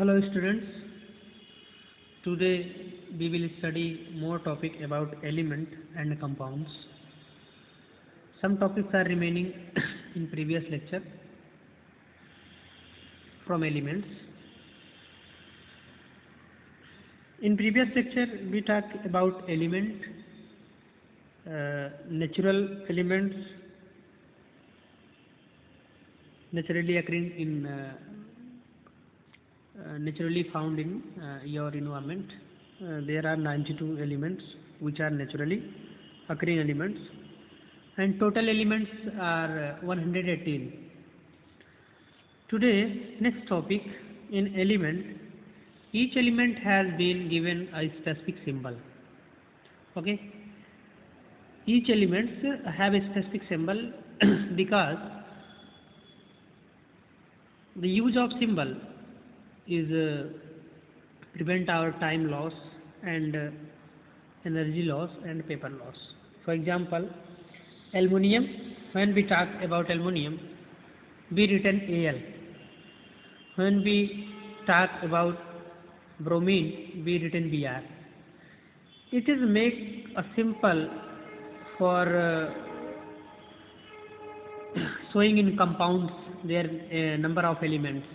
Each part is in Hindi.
Hello students, today we will study more topic about element and compounds. Some topics are remaining in previous lecture from elements. In previous lecture we talked about natural elements naturally occurring in naturally found in your environment. There are 92 elements which are naturally occurring elements, and total elements are 118. Today, next topic, in element, each element has been given a specific symbol. Okay, each elements have a specific symbol because the use of symbol is prevent our time loss and energy loss and paper loss. For example, aluminium, when we talk about aluminium, we written Al. When we talk about bromine, we written Br. It is make a simple for showing in compounds their number of elements.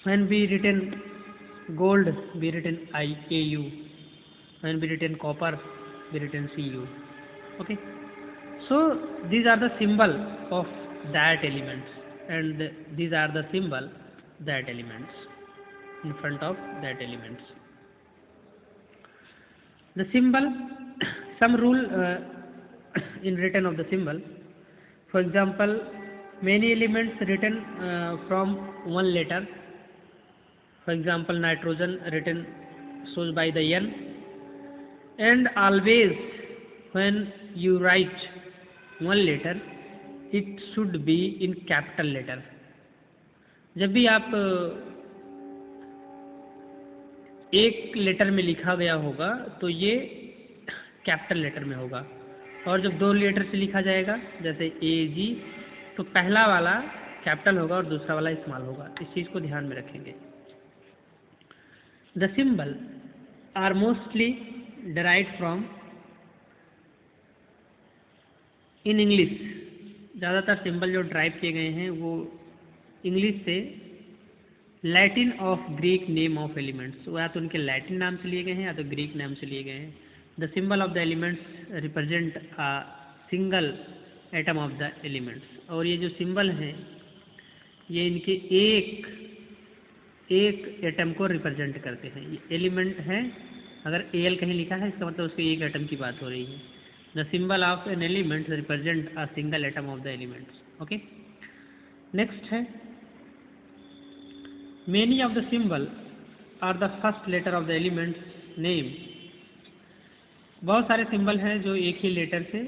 When we written gold, we written Au. When we written copper, we written Cu. Okay. So these are the symbol of that elements, and these are the symbol that elements in front of that elements. The symbol, some rule in written of the symbol. For example, many elements written from one letter. For example, nitrogen written shows by the N, and always when you write one letter, it should be in capital letter. जब भी आप एक लेटर में लिखा गया होगा तो ये कैपिटल लेटर में होगा, और जब दो लेटर से लिखा जाएगा जैसे AG, तो पहला वाला कैपिटल होगा और दूसरा वाला स्मॉल होगा. इस चीज़ को ध्यान में रखेंगे. The symbol are mostly derived from in English. ज़्यादातर सिंबल जो ड्राइव किए गए हैं वो इंग्लिश से Latin of Greek name of elements, या तो उनके लैटिन नाम से लिए गए हैं या तो ग्रीक नाम से लिए गए हैं. The symbol of the elements represent a single atom of the elements. और ये जो सिंबल हैं ये इनके एक एटम को रिप्रेजेंट करते हैं. ये एलिमेंट है, अगर Al कहीं लिखा है इसका मतलब उसके एक एटम की बात हो रही है. The symbol of an element represent a single atom of the elements. Okay, next है many of the symbol are the first letter of the elements name. बहुत सारे सिंबल हैं जो एक ही लेटर से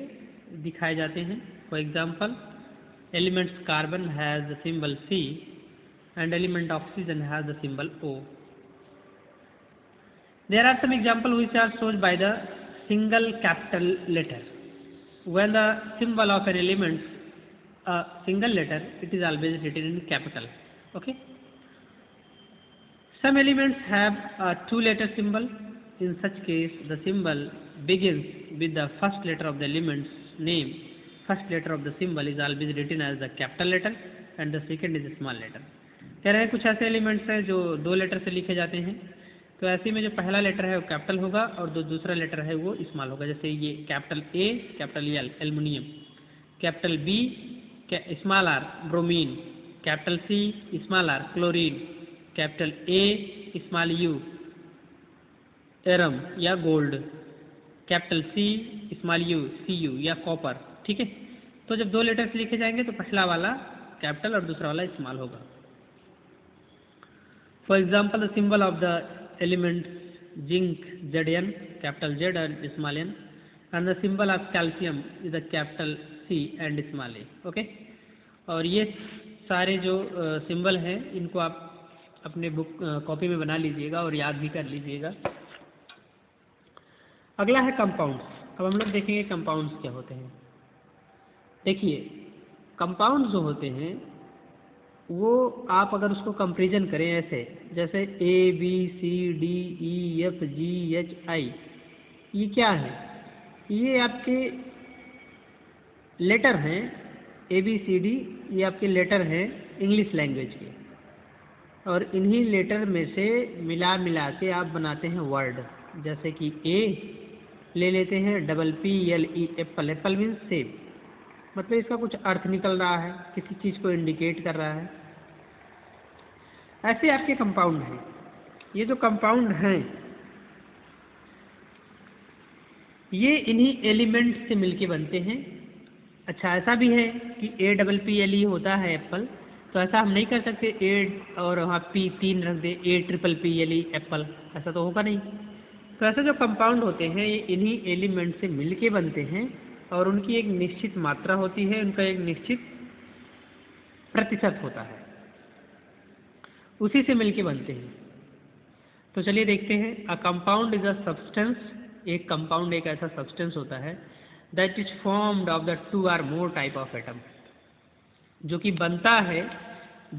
दिखाए जाते हैं. For example, elements carbon has the symbol C and element oxygen has the symbol O. There are some examples which are shown by the single capital letter. When the symbol of an element a single letter, it is always written in capital. Okay. Some elements have a two-letter symbol. In such case, the symbol begins with the first letter of the element's name. First letter of the symbol is always written as the capital letter and the second is a small letter. कह रहे हैं कुछ ऐसे एलिमेंट्स हैं जो दो लेटर से लिखे जाते हैं, तो ऐसे में जो पहला लेटर है वो कैपिटल होगा और जो दूसरा लेटर है वो स्मॉल होगा. जैसे ये capital A, capital L aluminium, capital B small R bromine, capital C small R chlorine, capital A small U एरम या gold, capital C small U Cu या कॉपर. ठीक है, तो जब दो लेटर से लिखे जाएंगे तो पहला वाला कैपिटल और दूसरा वाला स्मॉल होगा. For example, the symbol of the element zinc Zn, capital Z and small n, and the symbol of calcium is the capital C and small a. Okay, और ये सारे जो सिंबल हैं इनको आप अपने बुक कॉपी में बना लीजिएगा और याद भी कर लीजिएगा. अगला है कंपाउंड्स. अब हम लोग देखेंगे कंपाउंड्स क्या होते हैं. देखिए, कंपाउंड्स जो होते हैं वो आप अगर उसको कंपेरिजन करें ऐसे, जैसे A B C D E F G H I, ये क्या है? ये आपके लेटर हैं, ए बी सी डी, ये आपके लेटर हैं इंग्लिश लैंग्वेज के, और इन्हीं लेटर में से मिला मिला के आप बनाते हैं वर्ड। जैसे कि ए ले लेते हैं, double P L E, Apple. Apple means सेब, मतलब इसका कुछ अर्थ निकल रहा है, किसी चीज़ को इंडिकेट कर रहा है। ऐसे आपके कंपाउंड हैं। ये जो कंपाउंड हैं ये इन्हीं एलिमेंट से मिलके बनते हैं। अच्छा, ऐसा भी है कि ए डबल पी एल ई होता है एप्पल, तो ऐसा हम नहीं कर सकते ए और वहाँ पी 3 रख दे, A triple P L E apple, ऐसा तो होगा नहीं। तो ऐसे जो कंपाउंड होते हैं ये इन्हीं एलिमेंट से मिलके बनते हैं, और उनकी एक निश्चित मात्रा होती है, उनका एक निश्चित प्रतिशत होता है, उसी से मिलके बनते हैं। तो चलिए देखते हैं। अ कंपाउंड इज अ सब्सटेंस। एक कंपाउंड एक ऐसा सब्सटेंस होता है that is formed of the 2 or more type of atom, जो कि बनता है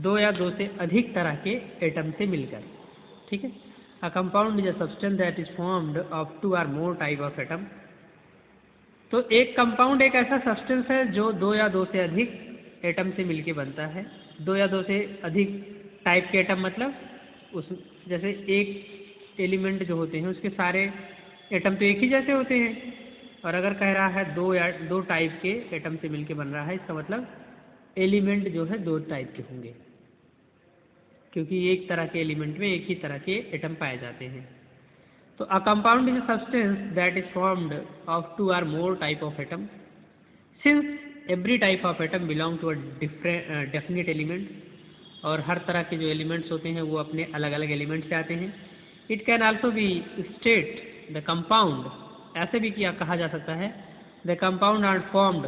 2 या 2 से अधिक तरह के एटम से मिलकर। ठीक है, अ compound is a substance that is formed of 2 or more type of atom. तो एक कंपाउंड एक ऐसा सब्सटेंस है जो 2 या 2 से अधिक एटम से मिलके बनता है। 2 या 2 से अधिक टाइप के एटम मतलब उस, जैसे एक एलिमेंट जो होते हैं उसके सारे एटम तो एक ही जैसे होते हैं, और अगर कह रहा है 2 या 2 टाइप के एटम से मिलके बन रहा है, इसका मतलब एलिमेंट जो है 2 टाइप के होंगे, क्योंकि एक तरह के एलिमेंट में एक ही तरह के एटम पाए जाते हैं। तो a compound is a substance that is formed of 2 or more type of atom. Since every type of atom belong to a definite element, और हर तरह के जो एलिमेंट्स होते हैं वो अपने अलग अलग एलिमेंट से आते हैं। It can also be state the compound, ऐसे भी किया कहा जा सकता है, the compound are formed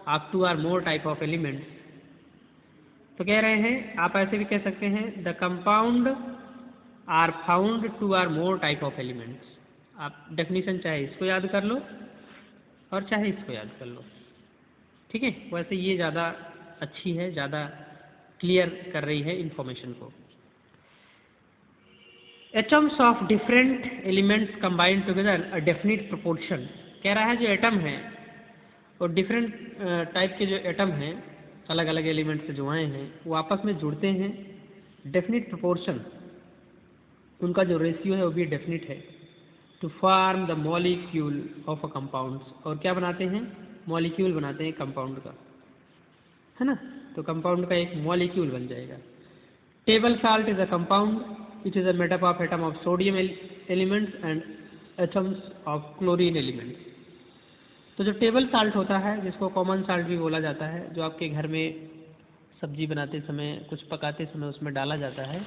of 2 or more type of elements. तो कह रहे हैं, आप ऐसे भी कह सकते हैं, the compound are found 2 or more type of elements. आप डेफिनेशन चाहे इसको याद कर लो और चाहे इसको याद कर लो। ठीक है, वैसे ये ज़्यादा अच्छी है, ज़्यादा क्लियर कर रही है इंफॉर्मेशन को। Atoms of different elements combined together a definite proportion. कह रहा है जो एटम है और डिफरेंट टाइप के जो एटम हैं, अलग अलग एलिमेंट से जो आए हैं, वो आपस में जुड़ते हैं डेफिनिट प्रोपोर्शन, उनका जो रेशियो है वो भी डेफिनिट है, to form the molecule of a compounds. और क्या बनाते हैं? मॉलिक्यूल बनाते हैं कंपाउंड का, है ना। तो कंपाउंड का एक मॉलिक्यूल बन जाएगा। Table salt is a compound, it is a made up of atom of sodium elements and atoms of chlorine elements. तो जो टेबल साल्ट होता है, जिसको कॉमन साल्ट भी बोला जाता है, जो आपके घर में सब्जी बनाते समय, कुछ पकाते समय उसमें डाला जाता है,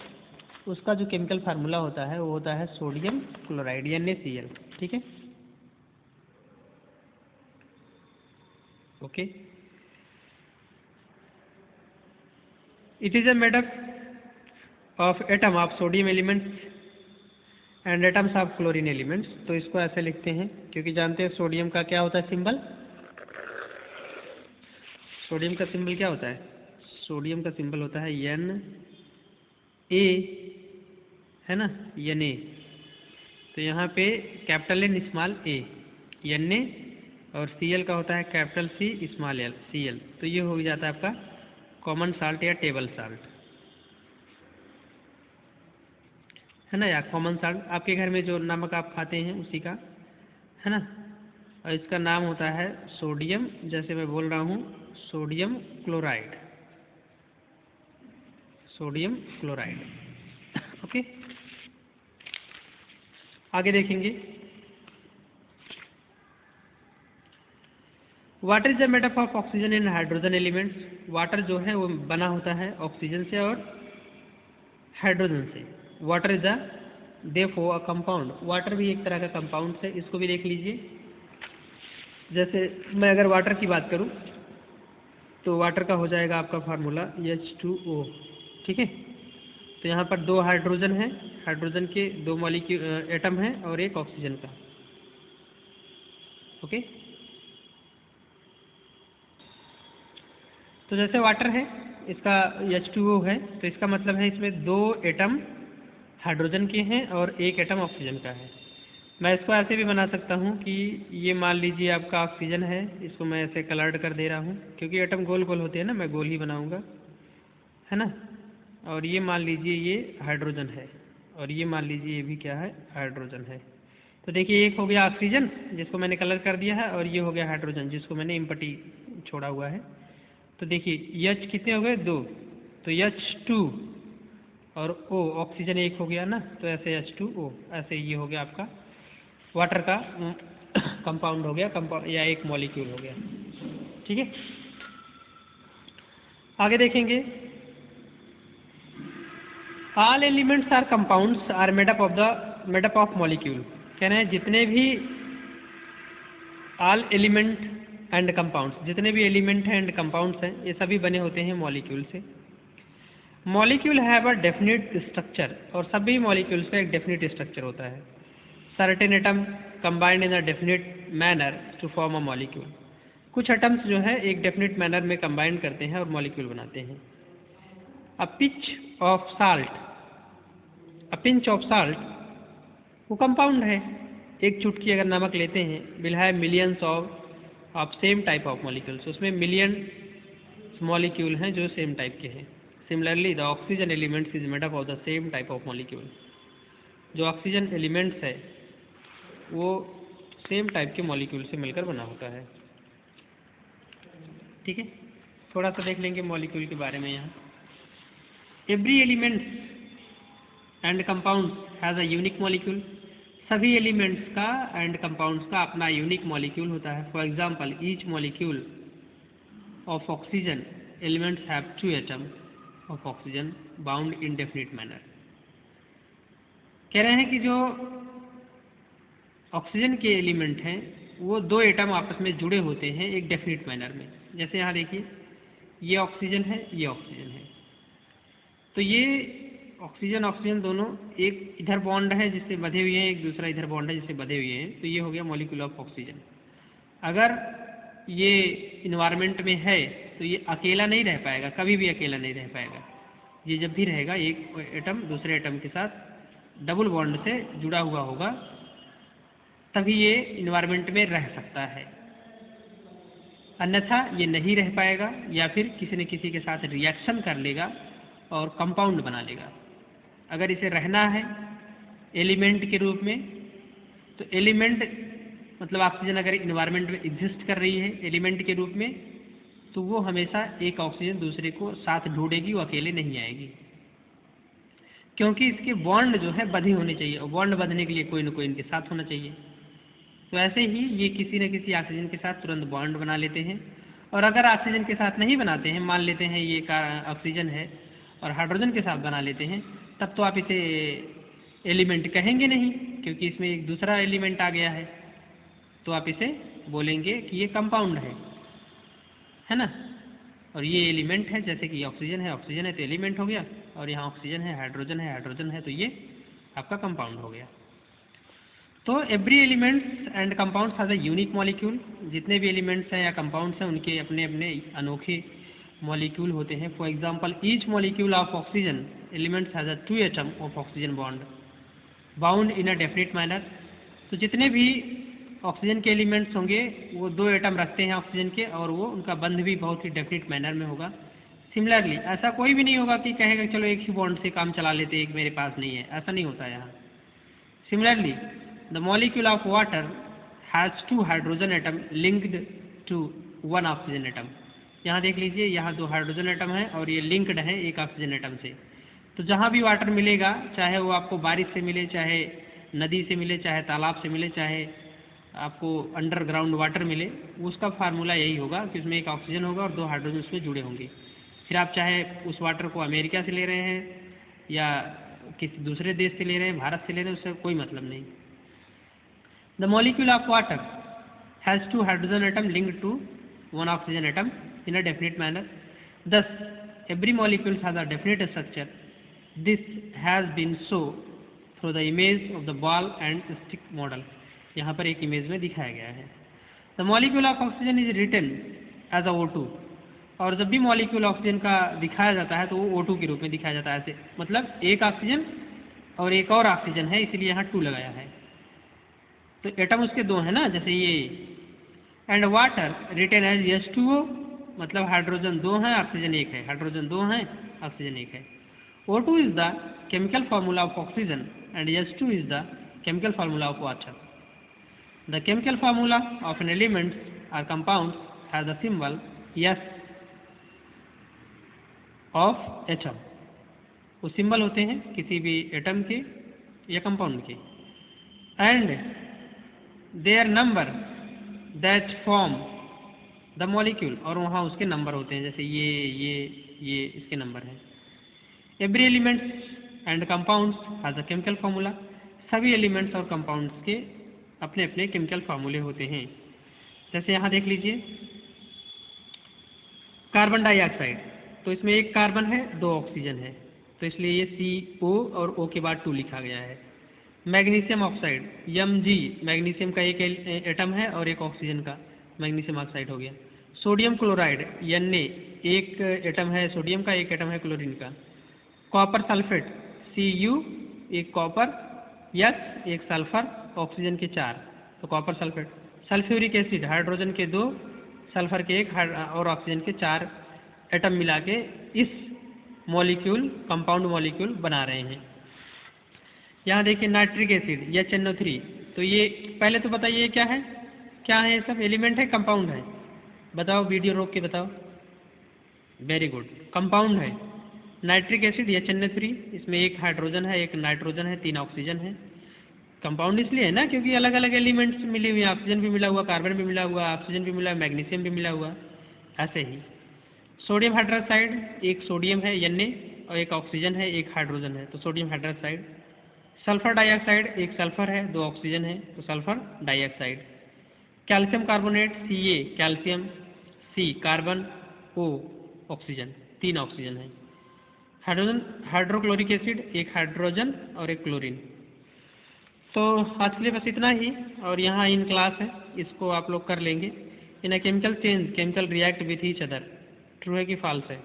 उसका जो केमिकल फार्मूला होता है वो होता है सोडियम क्लोराइड NaCl। ठीक है, okay. It is a made up of atom of sodium elements and atoms of chlorine elements. तो इसको ऐसे लिखते हैं, क्योंकि जानते हैं सोडियम का क्या होता है सिंबल। सोडियम का सिंबल क्या होता है? सोडियम का सिंबल होता है Na, है ना, Na। तो यहाँ पे capital N small a, Na, और Cl का होता है capital C small l Cl। तो ये हो जाता है आपका कॉमन साल्ट या टेबल साल्ट, है ना, या कॉमन साल्ट। आपके घर में जो नमक आप खाते हैं उसी का, है ना। और इसका नाम होता है सोडियम, जैसे मैं बोल रहा हूँ sodium chloride, sodium chloride. Okay, आगे देखेंगे। Water is the made up of oxygen and hydrogen elements. Water जो है वो बना होता है ऑक्सीजन से और हाइड्रोजन से। Water is the therefore a compound. Water भी एक तरह का कंपाउंड है, इसको भी देख लीजिए। जैसे मैं अगर वाटर की बात करूं तो वाटर का हो जाएगा आपका फार्मूला H2O। ठीक है, तो यहाँ पर 2 हाइड्रोजन है, हाइड्रोजन के 2 मॉलिक्यूल एटम है और एक ऑक्सीजन का। ओके, तो जैसे वाटर है इसका H2O है, तो इसका मतलब है इसमें 2 एटम हाइड्रोजन के हैं और 1 एटम ऑक्सीजन का है। मैं इसको ऐसे भी बना सकता हूँ कि ये मान लीजिए आपका ऑक्सीजन है, इसको मैं ऐसे कलर्ड कर दे रहा हूँ, क्योंकि एटम गोल गोल होते हैं ना, मैं गोल ही बनाऊँगा, है ना। और ये मान लीजिए ये हाइड्रोजन है, और ये मान लीजिए ये भी क्या है, हाइड्रोजन है। तो देखिए एक हो गया ऑक्सीजन जिसको मैंने कलर कर दिया है, और ये हो गया हाइड्रोजन जिसको मैंने इम्पटी छोड़ा हुआ है। तो देखिए H कितने हो गए, 2, तो H2 और O, ऑक्सीजन 1 हो गया ना, तो ऐसे H2O, ऐसे ये हो गया आपका वाटर का कंपाउंड हो गया, कंपाउंड या एक मॉलिक्यूल हो गया। ठीक है, आगे देखेंगे। All elements are compounds are made up of molecule. कह रहे हैं जितने भी ऑल एलिमेंट एंड कंपाउंड्स, जितने भी एलिमेंट हैं एंड कंपाउंड्स हैं, ये सभी बने होते हैं मॉलिक्यूल से। Molecule have a definite structure, और सभी मॉलिक्यूल्स का एक डेफिनेट स्ट्रक्चर होता है। Certain atom combined in a definite manner to form a molecule. कुछ एटम्स जो है एक डेफिनेट मैनर में कंबाइन करते हैं और मॉलिक्यूल बनाते हैं। अ पिंच ऑफ साल्ट वो कंपाउंड है। एक चुटकी अगर नमक लेते हैं, will have millions of same type of molecules, उसमें मिलियन मॉलिक्यूल हैं जो सेम टाइप के हैं। Similarly the oxygen elements is made up of the same type of molecule. जो ऑक्सीजन एलिमेंट्स है वो सेम टाइप के मॉलिक्यूल से मिलकर बना होता है। ठीक है, थोड़ा सा देख लेंगे मॉलिक्यूल के बारे में यहाँ। Every elements and compounds has a unique molecule. सभी एलिमेंट्स का एंड कंपाउंड्स का अपना यूनिक मॉलिक्यूल होता है। For example each molecule of oxygen elements have 2 atom of oxygen bound in definite manner. कह रहे हैं कि जो ऑक्सीजन के एलिमेंट हैं वो 2 एटम आपस में जुड़े होते हैं एक डेफिनेट मैनर में। जैसे यहाँ देखिए ये ऑक्सीजन है, ये ऑक्सीजन है, तो ये ऑक्सीजन ऑक्सीजन दोनों एक इधर बॉन्ड है जिससे बधे हुए हैं, एक दूसरा इधर बॉन्ड है जिससे बधे हुए हैं, तो ये हो गया मॉलिक्यूल ऑफ ऑक्सीजन। अगर ये इन्वायरमेंट में है तो ये अकेला नहीं रह पाएगा, कभी भी अकेला नहीं रह पाएगा। ये जब भी रहेगा एक एटम दूसरे एटम के साथ डबल बॉन्ड से जुड़ा हुआ होगा, तभी ये इन्वायरमेंट में रह सकता है, अन्यथा ये नहीं रह पाएगा या फिर किसी न किसी के साथ रिएक्शन कर लेगा और कंपाउंड बना लेगा। अगर इसे रहना है एलिमेंट के रूप में, तो एलिमेंट मतलब ऑक्सीजन अगर इन्वायरमेंट में एग्जिस्ट कर रही है एलिमेंट के रूप में, तो वो हमेशा एक ऑक्सीजन दूसरे को साथ ढूंढेगी, वो अकेले नहीं आएगी, क्योंकि इसके बॉन्ड जो है बधे होने चाहिए, और बॉन्ड बंधने के लिए कोई न कोई इनके साथ होना चाहिए। तो ऐसे ही ये किसी न किसी ऑक्सीजन के साथ तुरंत बॉन्ड बना लेते हैं। और अगर ऑक्सीजन के साथ नहीं बनाते हैं, मान लेते हैं ये ऑक्सीजन है और हाइड्रोजन के साथ बना लेते हैं, तब तो आप इसे एलिमेंट कहेंगे नहीं, क्योंकि इसमें एक दूसरा एलिमेंट आ गया है, तो आप इसे बोलेंगे कि ये कंपाउंड है ना। और ये एलिमेंट है, जैसे कि ऑक्सीजन है तो एलिमेंट हो गया, और यहाँ ऑक्सीजन है हाइड्रोजन है तो ये आपका कंपाउंड हो गया। तो every elements and compounds has a unique molecule. जितने भी एलिमेंट्स हैं या कंपाउंड्स हैं उनके अपने अपने अनोखे मॉलिक्यूल होते हैं। For example each molecule of oxygen elements has a 2 atom of oxygen bond bound in a definite manner. तो जितने भी ऑक्सीजन के एलिमेंट्स होंगे वो 2 एटम रखते हैं ऑक्सीजन के, और वो उनका बंध भी बहुत ही डेफिनेट मैनर में होगा। सिमिलरली ऐसा कोई भी नहीं होगा कि कहेगा चलो एक ही बॉन्ड से काम चला लेते, एक मेरे पास नहीं है, ऐसा नहीं होता यहाँ। Similarly the molecule of water has 2 hydrogen atom linked to 1 oxygen atom। यहाँ देख लीजिए, यहाँ 2 हाइड्रोजन एटम है और ये लिंक्ड है एक ऑक्सीजन एटम से। तो जहाँ भी वाटर मिलेगा, चाहे वो आपको बारिश से मिले, चाहे नदी से मिले, चाहे तालाब से मिले, चाहे आपको अंडरग्राउंड वाटर मिले, उसका फार्मूला यही होगा कि उसमें एक ऑक्सीजन होगा और 2 हाइड्रोजन उसमें जुड़े होंगे। फिर आप चाहे उस वाटर को अमेरिका से ले रहे हैं या किसी दूसरे देश से ले रहे हैं, भारत से ले रहे हैं, उससे कोई मतलब नहीं। The molecule of water has 2 hydrogen atom linked to 1 oxygen atom in a definite manner. Thus, every molecule has a definite structure. This has been shown through the image of the ball and stick model. यहाँ पर एक इमेज में दिखाया गया है। The molecule of oxygen is written as a O2. और जब भी मॉलिक्यूल ऑक्सीजन का दिखाया जाता है तो वो O2 के रूप में दिखाया जाता है ऐसे, मतलब एक ऑक्सीजन और एक और ऑक्सीजन है, इसलिए यहाँ 2 लगाया है। तो एटम उसके 2 हैं ना, जैसे ये। And water written as H2O, मतलब हाइड्रोजन 2 है, ऑक्सीजन 1 है, हाइड्रोजन 2 है, ऑक्सीजन 1 है। O2 is the chemical formula of oxygen and H2 is the chemical formula of water. The chemical formula of an element or compound has the symbol S of atom. वो सिंबल होते हैं किसी भी एटम के या कंपाउंड के। And their number that form the molecule, और वहाँ उसके नंबर होते हैं, जैसे ये इसके नंबर हैं। Every elements and compounds has a chemical formula, सभी एलिमेंट्स और कंपाउंड्स के अपने अपने केमिकल फार्मूले होते हैं। जैसे यहाँ देख लीजिए कार्बन डाइऑक्साइड, तो इसमें एक कार्बन है, 2 ऑक्सीजन है, तो इसलिए ये CO और O के बाद 2 लिखा गया है। मैग्नीशियम ऑक्साइड Mg, मैग्नीशियम का एक एटम है और एक ऑक्सीजन का, मैग्नीशियम ऑक्साइड हो गया। सोडियम क्लोराइड Na, एक एटम है सोडियम का, एक एटम है क्लोरीन का। कॉपर सल्फेट Cu, एक कॉपर, H, एक सल्फर, ऑक्सीजन के 4, तो copper sulphate. Sulphuric acid hydrogen के 2, सल्फर के 1 और ऑक्सीजन के 4 एटम मिला के इस मॉलिक्यूल, कंपाउंड मॉलिक्यूल बना रहे हैं। यहाँ देखिए नाइट्रिक एसिड HNO3, तो ये पहले तो बताइए क्या है, क्या है ये सब, एलिमेंट है कंपाउंड है? बताओ, वीडियो रोक के बताओ। वेरी गुड, कंपाउंड है। नाइट्रिक एसिड HNO3, इसमें एक हाइड्रोजन है, एक नाइट्रोजन है, 3 ऑक्सीजन है। कंपाउंड इसलिए है ना क्योंकि अलग अलग एलिमेंट्स मिली हुई हैं, ऑक्सीजन भी मिला हुआ, कार्बन भी मिला हुआ, ऑक्सीजन भी मिला, मैग्नीशियम भी मिला हुआ। ऐसे ही सोडियम हाइड्रोक्साइड, एक सोडियम है Na और एक ऑक्सीजन है, एक हाइड्रोजन है, तो सोडियम हाइड्रोक्साइड। सल्फर डाइऑक्साइड, एक सल्फर है, 2 ऑक्सीजन है, तो sulphur dioxide. Calcium carbonate Ca, calcium, C carbon, O oxygen, 3 oxygen है। हाइड्रोजन हाइड्रोक्लोरिक एसिड, एक हाइड्रोजन और एक क्लोरीन। तो आज के लिए बस इतना ही, और यहाँ इन क्लास है, इसको आप लोग कर लेंगे। In a chemical change chemical react with each other, true है कि फॉल्स है,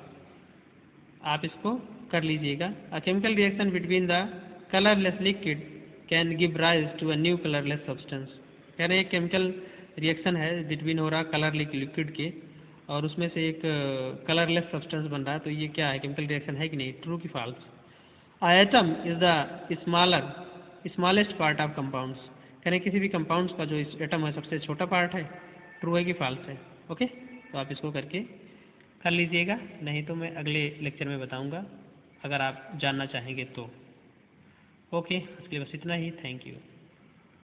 आप इसको कर लीजिएगा। A chemical reaction between the colourless liquid can give rise to a new colourless substance. कह रहे हैं केमिकल रिएक्शन है बिटवीन हो रहा कलर लिक्विड के, और उसमें से एक कलरलेस सब्सटेंस बन रहा है, तो ये क्या है, केमिकल रिएक्शन है कि नहीं, ट्रू की false? Atom is the smallest part of compounds, कह रहे हैं किसी भी कंपाउंड्स का जो एटम है सबसे छोटा पार्ट है, ट्रू है कि फॉल्स है? ओके, तो आप इसको करके कर लीजिएगा, नहीं तो मैं अगले लेक्चर में बताऊंगा अगर आप जानना चाहेंगे तो। ओके, इसके लिए बस इतना ही, थैंक यू।